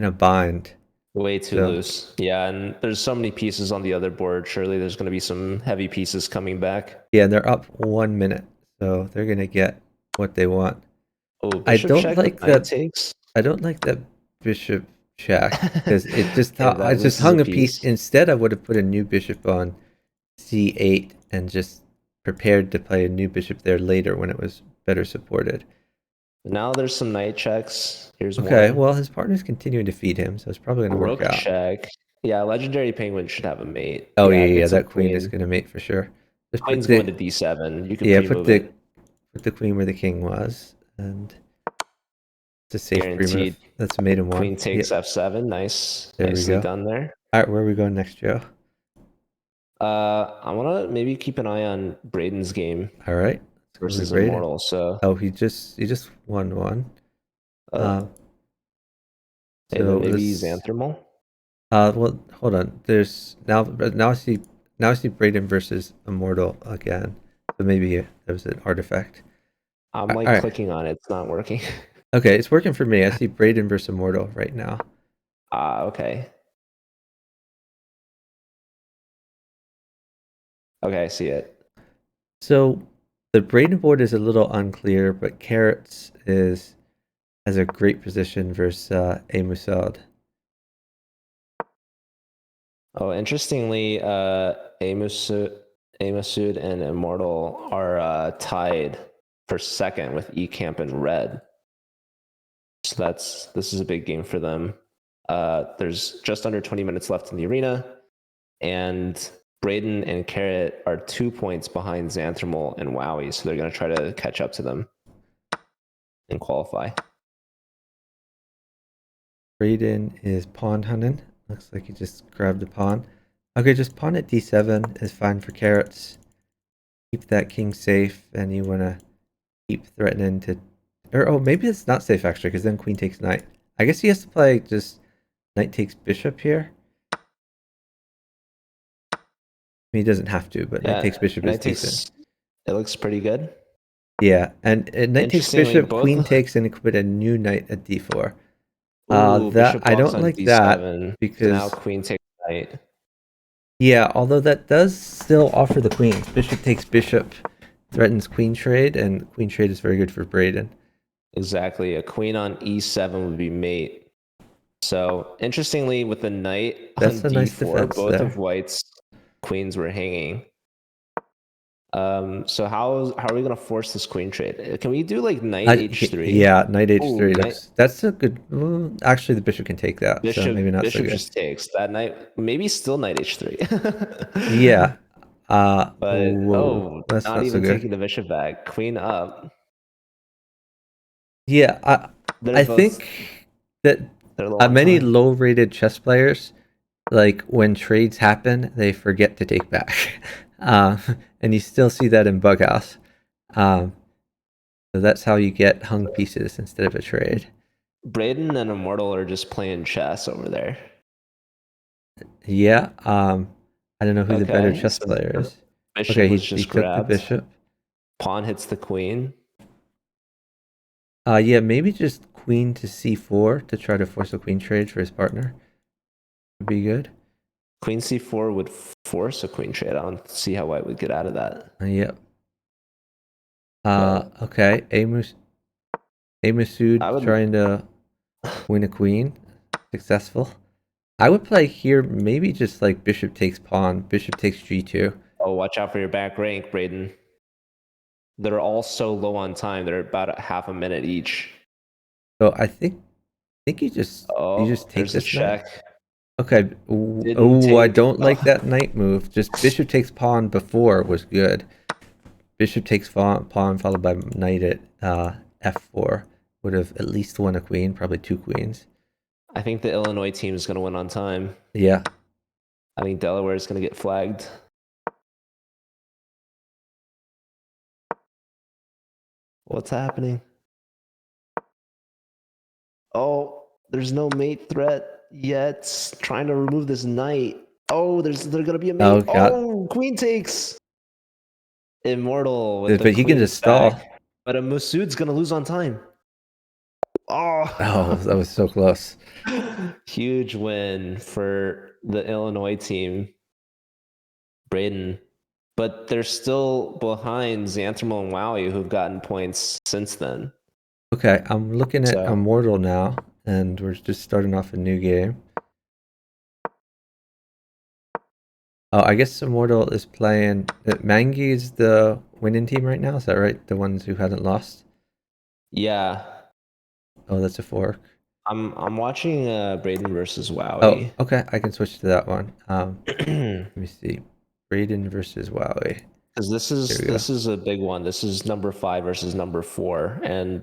in a bind. Way too So loose. Yeah, and there's so many pieces on the other board. Surely there's going to be some heavy pieces coming back. yeah, they're up 1 minute, so they're gonna get what they want. Oh, I bishop don't check with like knight that. takes. I don't like that bishop check because And I that just loses a hung a piece. piece. Instead, I would have put a new bishop on c8 and just prepared to play a new bishop there later when it was better supported. Now there's some knight checks. Here's Okay, one. well his partner's continuing to feed him, so it's probably gonna work Rook out. check. Yeah, legendary penguin should have a mate. Oh Yeah, yeah, it yeah, gets a that queen is queen. gonna mate for sure. Just Queen's going to d7. You could put pre-move it. the queen where the king was, and it's a safe pre-move. Guaranteed. That's a maiden one. Queen takes Yep, f7. Nice. there we Nicely go. done there. All right, where are we going next, Joe? I want to maybe keep an eye on Braden's game All right, let's go to versus Braden. Immortal. So, Oh, he just won one. and So then maybe let's. Xanthermal. Well, hold on. There's now I see Braden versus Immortal again. So maybe there was an artifact. I'm All like right. clicking on it. It's not working. Okay, it's working for me. I see Braden versus Immortal right now. Ah, okay. Okay, I see it. So the Braden board is a little unclear, but Carrots is has a great position versus A Musad. Oh, interestingly, Amasud and Immortal are tied for second with Ecamp and Red. So this is a big game for them. There's just under 20 minutes left in the arena, and Braden and Carrot are 2 points behind Xanthermal and Wowie, so they're going to try to catch up to them and qualify. Braden is pawn hunting. Looks like he just grabbed a pawn. Okay, just pawn at d7 is fine for Carrots. Keep that king safe, and you want to keep threatening to... Or, oh, maybe it's not safe, actually, because then queen takes knight. I guess he has to play just knight takes bishop here. I mean, he doesn't have to, but knight Yeah, takes bishop is knight decent. takes. It looks pretty good. Yeah, and knight takes Interestingly, bishop, both. queen takes, and you can put a new knight at d4. Ooh, That bishop I blocks don't on like that d7. So now because queen takes knight. yeah, although that does still offer the queens. Bishop takes bishop, threatens queen trade, and queen trade is very good for Braden. Exactly. A queen on e7 would be mate. So interestingly, with the knight That's on a nice d4, defense both of there. White's queens were hanging. So how are we gonna force this queen trade? Can we do like knight h3? Yeah, knight Oh, h3 knight looks. That's a good. Well, actually, the bishop can take that, so maybe not so bishop good. just takes that knight. Maybe still knight h3. Yeah. But Whoa, oh, that's not not so even good. taking the bishop back. Queen up. Yeah, They're I both think that they're low on many time. low-rated chess players, like when trades happen, they forget to take back, uh, and you still see that in bughouse. Um, so that's how you get hung pieces instead of a trade. Braden and Immortal are just playing chess over there. Yeah. I don't know who the better Okay, chess so player the is. Okay, bishop was he just took the grabbed. bishop. Pawn hits the queen. Yeah, maybe just queen to c4 to try to force a queen trade for his partner would be good. Queen c4 would force a queen trade. I don't see how White would get out of that. Yep. But Okay. I Amasud would. trying to win a queen. Successful. I would play here maybe just like bishop takes pawn, bishop takes g2. Oh, watch out for your back rank, Braden. They're all so low on time. They're about half a minute each. So I think you just Oh, take there's the this knight. check. Okay. Didn't Oh, I take. don't like Oh, that knight move. Just bishop takes pawn before was good. Bishop takes pawn followed by knight at f4 would have at least won a queen, probably two queens. I think the Illinois team is going to win on time. Yeah. I think Delaware is going to get flagged. What's happening? Oh, there's no mate threat yet. Trying to remove this knight. Oh, there's gonna be a Oh mate. god. Oh, queen takes. Immortal with the But he can queen just stall. back. But a Masud's gonna lose on time. Oh, Oh, that was so close. huge win for the Illinois team, Braden. But they're still behind Xanthermal and Wowie, who've gotten points since then. Okay, I'm looking at So Immortal now, and we're just starting off a new game. Oh, I guess Immortal is playing. Mangi is the winning team right now. Is that right? The ones who hadn't lost. yeah, Oh, that's a fork. I'm watching Braden versus Oh, Wowie. okay. I can switch to that one. Because Let me see. Braden versus Wowie. Here we go. this is a big one. This is number 5 versus number 4, and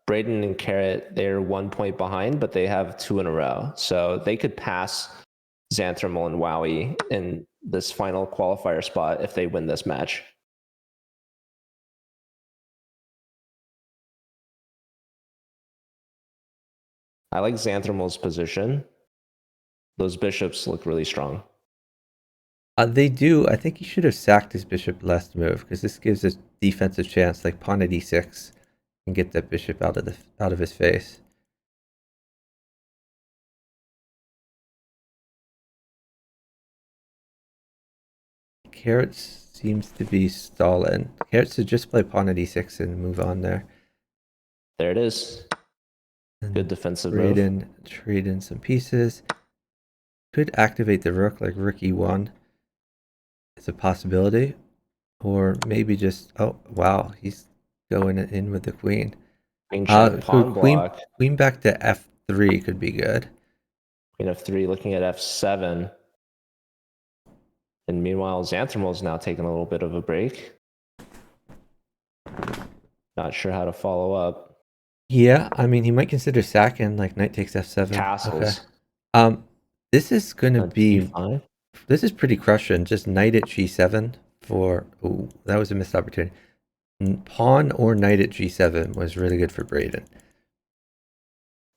Braden and Carrot, they're 1 point behind, but they have 2 in a row, so they could pass Xanthermal and Wowie in this final qualifier spot if they win this match. I like Xanthermal's position. Those bishops look really strong. They do. I think he should have sacked his bishop last move because this gives a defensive chance, like pawn at e6. and get that bishop out of his face. Carrots seems to be stalling. Carrots should just play pawn at e6 and move on there. There it is. And Good defensive move. trade in some pieces. Could activate the rook, like rook e1. It's a possibility. Or maybe just, oh, wow, he's going in with the queen. Queen check, pawn block. Queen back to f3 could be good. Queen f3, looking at f7. And meanwhile, Xanthermal is now taking a little bit of a break. Not sure how to follow up. Yeah, I mean, he might consider sacking, like knight takes f7. Castles. Okay. This is going to be... G5. This is pretty crushing. Just knight at g7 for... Oh, that was a missed opportunity. Pawn or knight at g7 was really good for Braden.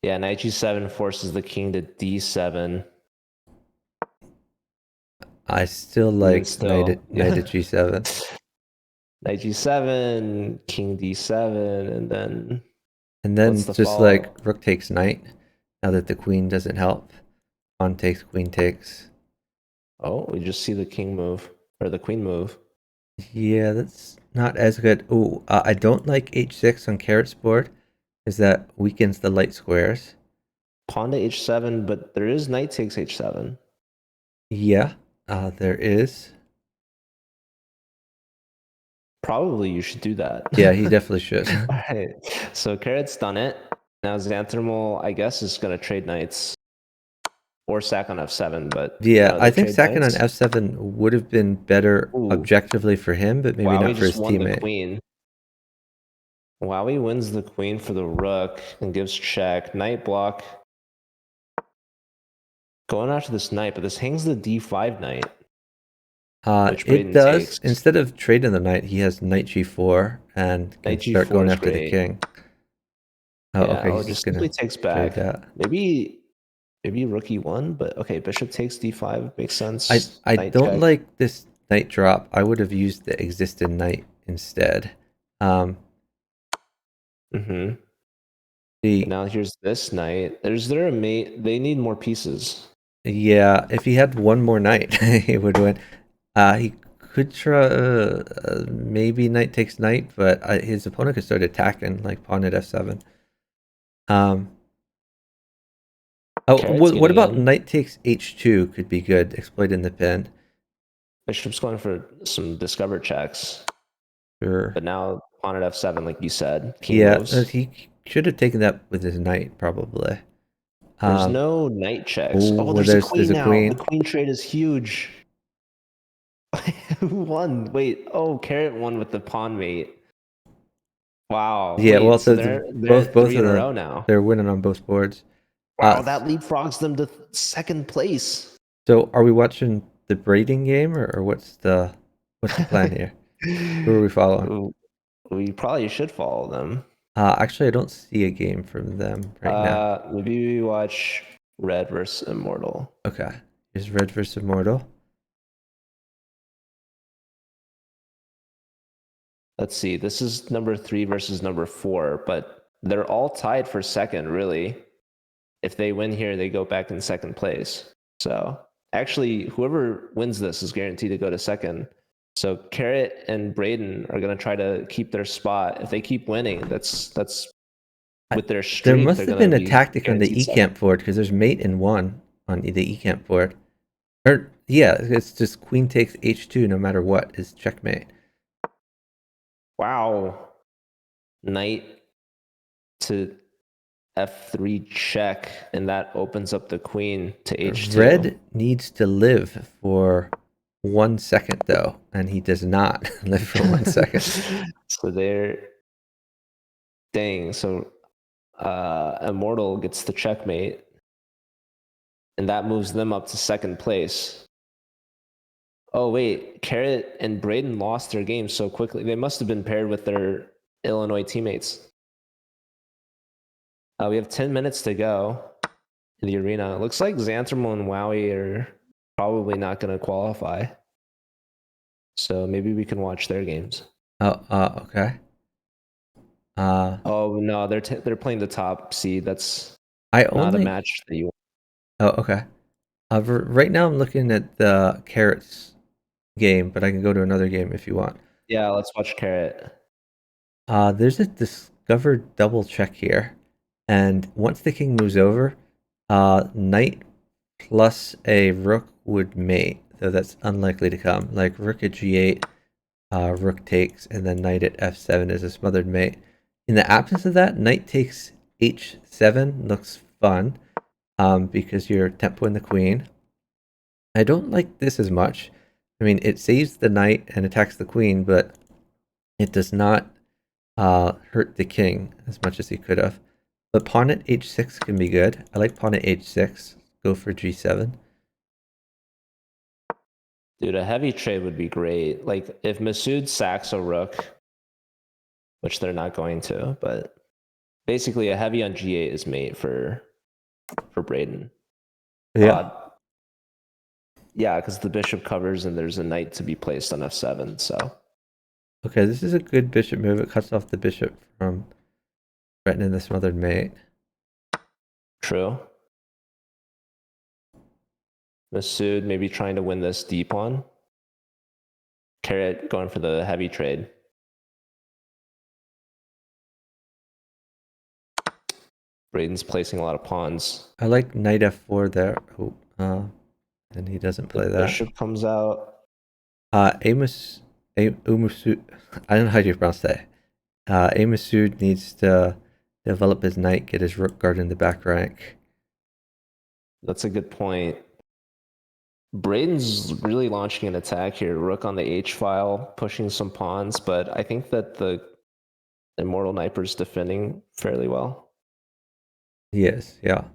Yeah, knight g7 forces the king to d7. I still like knight at g7. Knight g7, king d7, and then just follow? Like rook takes knight. Now that the queen doesn't help. Pawn takes, queen takes. Oh, we just see the king move, or the queen move. Yeah, that's not as good. Oh, I don't like h6 on Carrot's board, because that weakens the light squares. Pawn to h7, but there is knight takes h7. Yeah, there is. Probably you should do that. Yeah, he definitely should. All right, so Carrot's done it. Now Xanthermal, I guess, is going to trade knights. Or sack on f7, but yeah, I think sacking on f7 would have been better objectively for him, but maybe not for his teammate. The queen. Wowie wins the queen for the rook and gives check. Knight block. Going after this knight, but this hangs the d5 knight. It does. Takes. Instead of trading the knight, he has knight g4 and can start going after the king. Oh, yeah, okay. He's just simply takes back. Maybe rook e1, but okay, bishop takes d5 makes sense. I don't like this knight drop. I would have used the existing knight instead. Now here's this knight. There a mate? They need more pieces. Yeah, if he had one more knight, he would win. He could try maybe knight takes knight, but his opponent could start attacking, like pawn at f7. What about knight takes h2 could be good, exploiting the pin. Bishop's going for some discover checks. Sure. But now pawn at f7, like you said. King moves. He should have taken that with his knight, probably. There's no knight checks. There's a queen now. The queen trade is huge. Who won? Wait, Carrot won with the pawn mate. Wow. Yeah, so they're both of them now. They're winning on both boards. Wow, that leapfrogs them to second place. So, are we watching the braiding game, or what's the plan here? Who are we following? We probably should follow them. Actually, I don't see a game from them right now. Maybe we watch Red versus Immortal. Okay, here's Red versus Immortal. Let's see. This is number 3 versus number 4, but they're all tied for second, really. If they win here, they go back in second place. So actually, whoever wins this is guaranteed to go to second. So Carrot and Braden are going to try to keep their spot. If they keep winning, that's with their streak. There must have been a tactic on the E-camp board, because there's mate in 1 on the E-camp board. Or yeah, it's just queen takes h2 no matter what is checkmate. Wow. Knight to f3 check, and that opens up the queen to h2. Red needs to live for 1 second, though, and he does not live for 1 second. So so Immortal gets the checkmate, and that moves them up to second place. Oh wait, Carrot and Braden lost their game so quickly. They must have been paired with their Illinois teammates. We have 10 minutes to go in the arena. It looks like Xanthermal and Wowie are probably not going to qualify. So maybe we can watch their games. Okay. Oh no, they're playing the top seed. That's I not a only. match that you. Oh, okay. Right now I'm looking at the Carrots game, but I can go to another game if you want. Yeah, let's watch Carrot. There's a discovered double check here, and once the king moves over, knight plus a rook would mate, though that's unlikely to come. Like rook at g8, rook takes, and then knight at f7 is a smothered mate. In the absence of that, knight takes h7 looks fun, because you're tempoing the queen. I don't like this as much. I mean, it saves the knight and attacks the queen, but it does not hurt the king as much as he could have. But pawn at h6 can be good. I like pawn at h6. Go for g7. Dude, a heavy trade would be great. Like if Masood sacks a rook, which they're not going to, but basically a heavy on g8 is mate for Braden. Yeah. Yeah, because the bishop covers and there's a knight to be placed on f7. So Okay, this is a good bishop move. It cuts off the bishop from threatening the smothered mate. true. Masood maybe trying to win this d pawn. Carrot going for the heavy trade. Braden's placing a lot of pawns. I like knight f4 there. Oh, and he doesn't The play that. bishop comes out. Amos, Umusud, I don't know how you pronounce that. Amasud needs to develop his knight, get his rook guard in the back rank. That's a good point. Braden's really launching an attack here. Rook on the H file, pushing some pawns, but I think that the Immortal Kniper's defending fairly well. He is, yeah.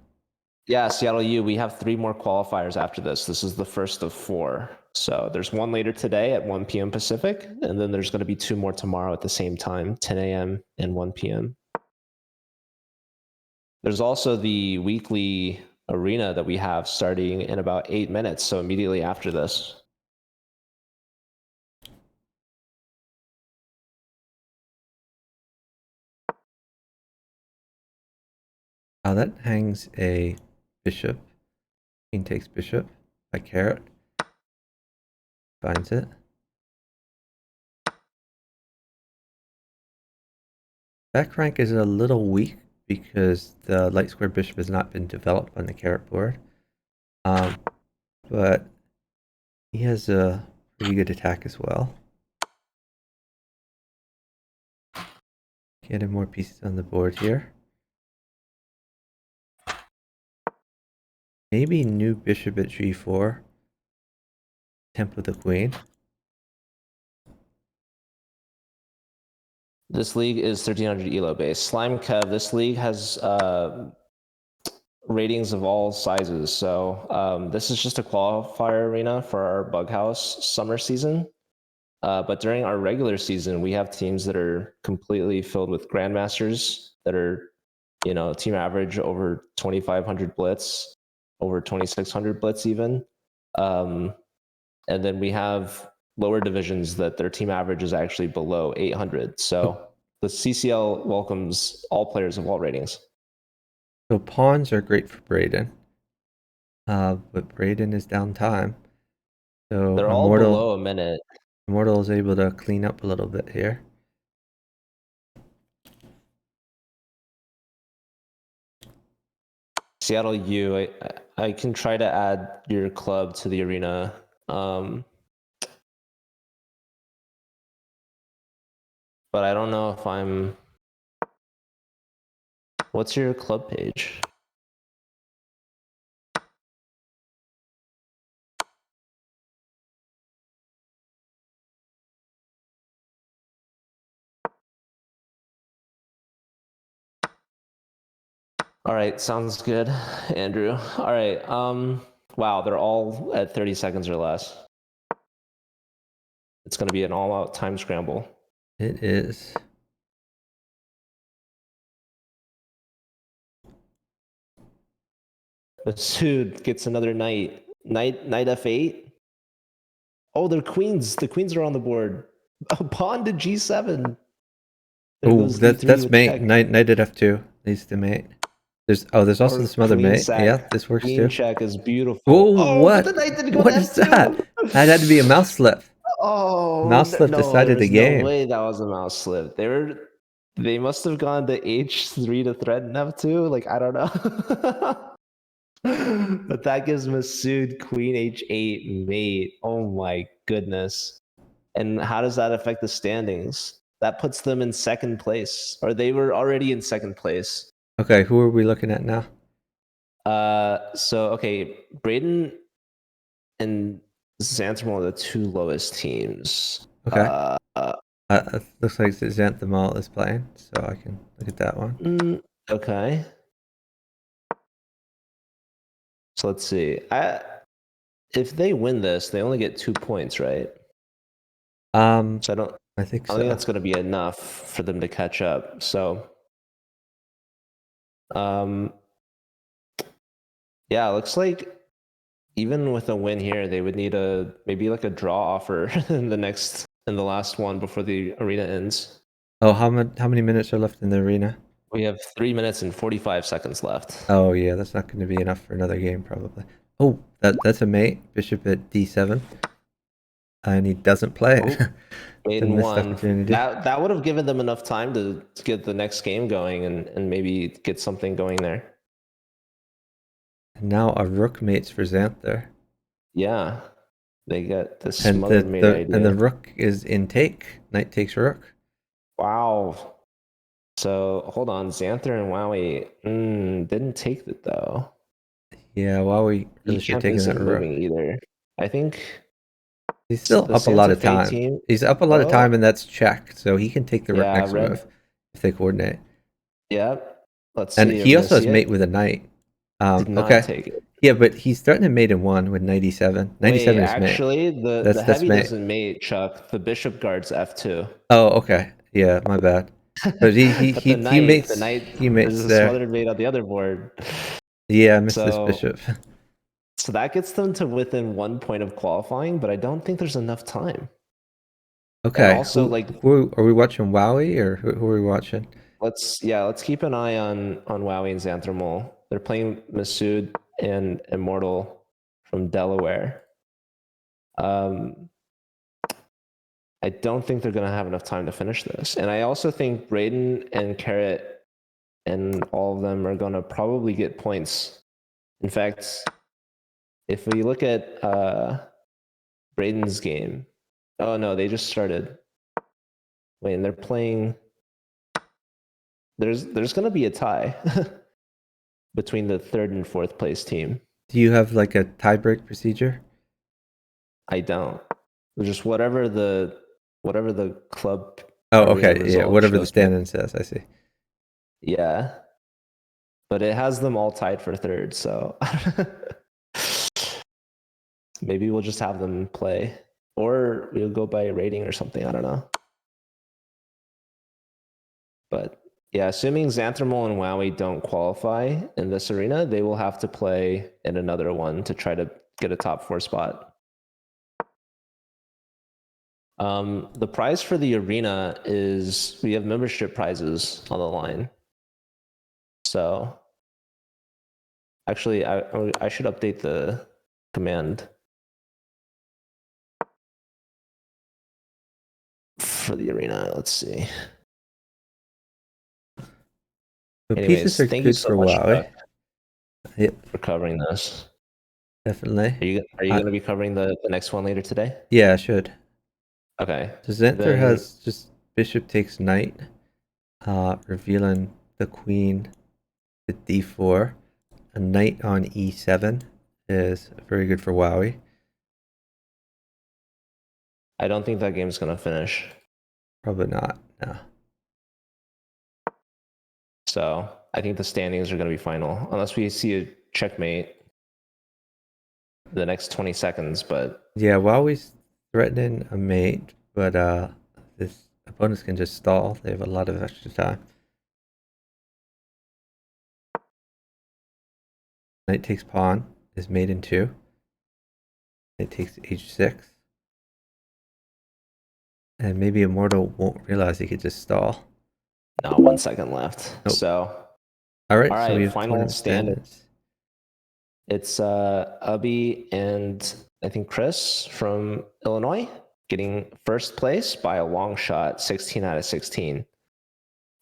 Yeah, Seattle U, we have 3 more qualifiers after this. This is the first of 4. So there's one later today at 1 p.m. Pacific, and then there's going to be 2 more tomorrow at the same time, 10 a.m. and 1 p.m. There's also the weekly arena that we have starting in about 8 minutes, so immediately after this. That hangs a bishop. King takes bishop by Carrot. Finds it. Back rank is a little weak because the light square bishop has not been developed on the Carrot board. But he has a pretty good attack as well. Getting more pieces on the board here. Maybe new bishop at g4. Tempo the queen. This league is 1300 elo base. Slime Kev, this league has ratings of all sizes. So this is just a qualifier arena for our bughouse summer season. But during our regular season, we have teams that are completely filled with grandmasters that are, team average over 2,500 blitz, over 2,600 blitz even. And then we have lower divisions that their team average is actually below 800. So the CCL welcomes all players of all ratings. So pawns are great for Braden. But Braden is down time. So They're all below a minute. Immortal is able to clean up a little bit here. Seattle U, I can try to add your club to the arena. But I don't know if I'm. What's your club page? All right, sounds good, Andrew. All right. Wow, they're all at 30 seconds or less. It's going to be an all-out time scramble. It is. Masood gets another knight. Knight f8. Oh, they're queens. The queens are on the board. Pawn to g7. There Oh, goes e3 that's with mate. check. Knight at f2 leads to mate. There's also Or some other queen mate. Yeah, sack. this works Queen too. check is beautiful. Oh, Oh, but the what? knight didn't go to What is that? f2. That had to be a mouse slip. Oh Mouse slip no, decided the there's no game. way that was a mouse slip. They must have gone to h3 to threaten f2. Like I don't know. But that gives Masood queen h8 mate. Oh my goodness. And how does that affect the standings? That puts them in second place, or they were already in second place. Okay, who are we looking at now? So okay, Braden and Xanthermal are the two lowest teams. Okay. Looks like Xanthamal is playing, so I can look at that one. Okay. So let's see. If they win this, they only get 2 points, right? So I think I don't think so. that's going to be enough for them to catch up. So, yeah, it looks like even with a win here, they would need maybe like a draw offer in the last one before the arena ends. Oh, how many minutes are left in the arena? We have 3 minutes and 45 seconds left. Oh yeah, that's not going to be enough for another game probably. Oh, that's a mate. Bishop at d7, and he doesn't play it. Oh, It's a maiden missed one. opportunity. That would have given them enough time to get the next game going and maybe get something going there. And now a rook mates for Xanther, Yeah, they get this and smothered mate the idea. rook is in take. Knight takes rook. Wow. So hold on, Xanther and Wowie didn't take it though. Yeah, well, we really should have Ecamp taken that isn't rook. moving either. I think He's still the up a lot Santa of Fe time. team. He's up a lot of time, Oh, and that's check. So he can take the rook yeah, next red. move if they coordinate. Yeah. Let's And see. Are we he gonna also has see mate it? with a knight. Did not Okay. take it. Yeah, but he's starting to mate in one with knight e7. Knight Wait, e7 is mate. actually, the That's heavy mate. doesn't mate, Chuck. The bishop guards f2. Oh, okay. Yeah, my bad. But But the knight, he there's mates a there. smothered mate on the other board. Yeah, I missed this So bishop. so that gets them to within 1 point of qualifying, but I don't think there's enough time. And Okay, also, like, who are we watching? Wowie or who are we watching? let's keep an eye on Wowie and Xanthermal. They're playing Masood and Immortal from Delaware. I don't think they're gonna have enough time to finish this. And I also think Braden and Carrot and all of them are gonna probably get points. In fact, if we look at Braden's game, oh no, they just started. Wait, and they're playing. There's gonna be a tie between the third and fourth place team. Do you have like a tiebreak procedure? I don't. Just whatever the club Oh, arena okay. Yeah, result whatever the shows me. stand-in says, I see. Yeah, but it has them all tied for third, so maybe we'll just have them play, or we'll go by rating or something. I don't know. But yeah, assuming Xanthermal and Wowie don't qualify in this arena, they will have to play in another one to try to get a top 4 spot. The prize for the arena is we have membership prizes on the line. So actually, I should update the command for the arena. Let's see. So pieces Anyways, are thank you good so for much, Chuck, Wowie. Yeah, for covering this. definitely. Are you going to be covering the next one later today? Yeah, I should. Okay. So Xanther Then has just bishop takes knight, revealing the queen to d4. A knight on e7 is very good for Wowie. I don't think that game's going to finish. Probably not. No. So I think the standings are going to be final, unless we see a checkmate in the next 20 seconds. But Yeah, Wowie's threatening a mate, but this opponents can just stall. They have a lot of extra time. Knight takes pawn is mate in 2. Knight takes h6. And maybe Immortal won't realize he could just stall. No, 1 second left. Nope. So, All right, all so we right, have final tournament standing. standings. It's Ubby and I think Chris from Illinois getting first place by a long shot, 16 out of 16.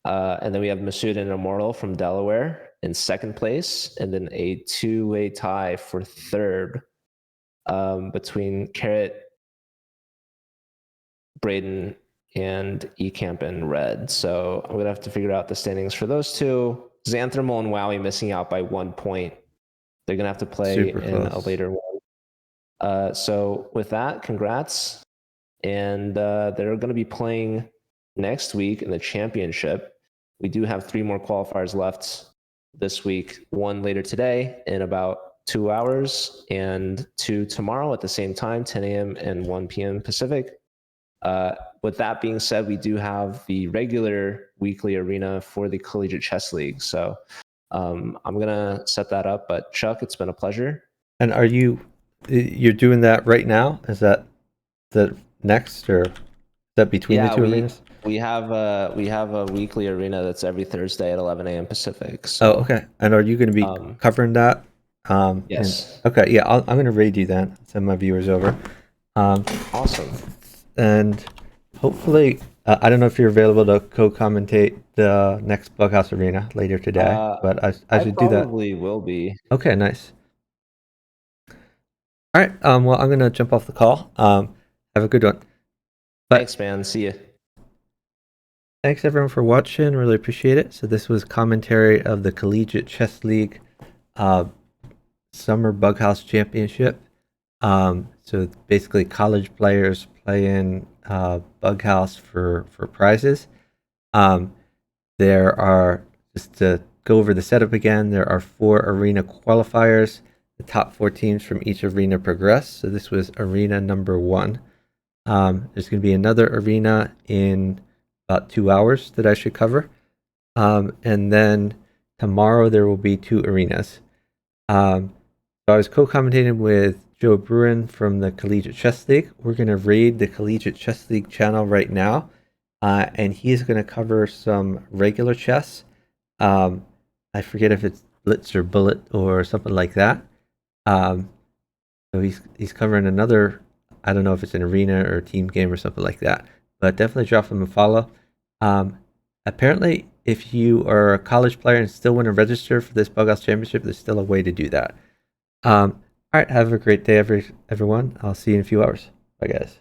And then we have Masood and Immortal from Delaware in second place, and then a two-way tie for third between Carrot, Braden, and Ecamp and Red. So I'm going to have to figure out the standings for those two. Xanthrimal and Wowie missing out by 1 point. They're going to have to play Super in a close. later one. So with that, congrats. And they're going to be playing next week in the championship. We do have 3 more qualifiers left this week, 1 later today in about 2 hours, and 2 tomorrow at the same time, 10 a.m. and 1 p.m. Pacific. With that being said, we do have the regular weekly arena for the Collegiate Chess League. So I'm going to set that up. But Chuck, it's been a pleasure. And you're doing that right now? Is that the next, or is that between the Yeah, two arenas? we have a weekly arena that's every Thursday at 11 a.m. Pacific. Oh, So okay. And are you going to be covering that? And yes, okay, yeah, I'm going to raid you then. Send my viewers over. awesome. And hopefully, I don't know if you're available to co-commentate the next Bughouse Arena later today, but I I should do that. probably will be. Okay, nice. All right. Well, I'm going to jump off the call. Have a good one. Bye. Thanks, man. See you. Thanks everyone for watching. Really appreciate it. So this was commentary of the Collegiate Chess League Summer Bughouse Championship. So basically, college players play in Bughouse for prizes. There are, just to go over the setup again, there are 4 arena qualifiers. The top 4 teams from each arena progress. So this was arena number 1. There's going to be another arena in about 2 hours that I should cover. And then tomorrow there will be 2 arenas. So I was co-commentating with Joe Bruin from the Collegiate Chess League. We're going to raid the Collegiate Chess League channel right now. And he is going to cover some regular chess. I forget if it's Blitz or Bullet or something like that. So he's covering another, I don't know if it's an arena or a team game or something like that, but definitely drop him a follow. Apparently, if you are a college player and still want to register for this Bughouse Championship, there's still a way to do that. All right, have a great day, everyone. I'll see you in a few hours. Bye, guys.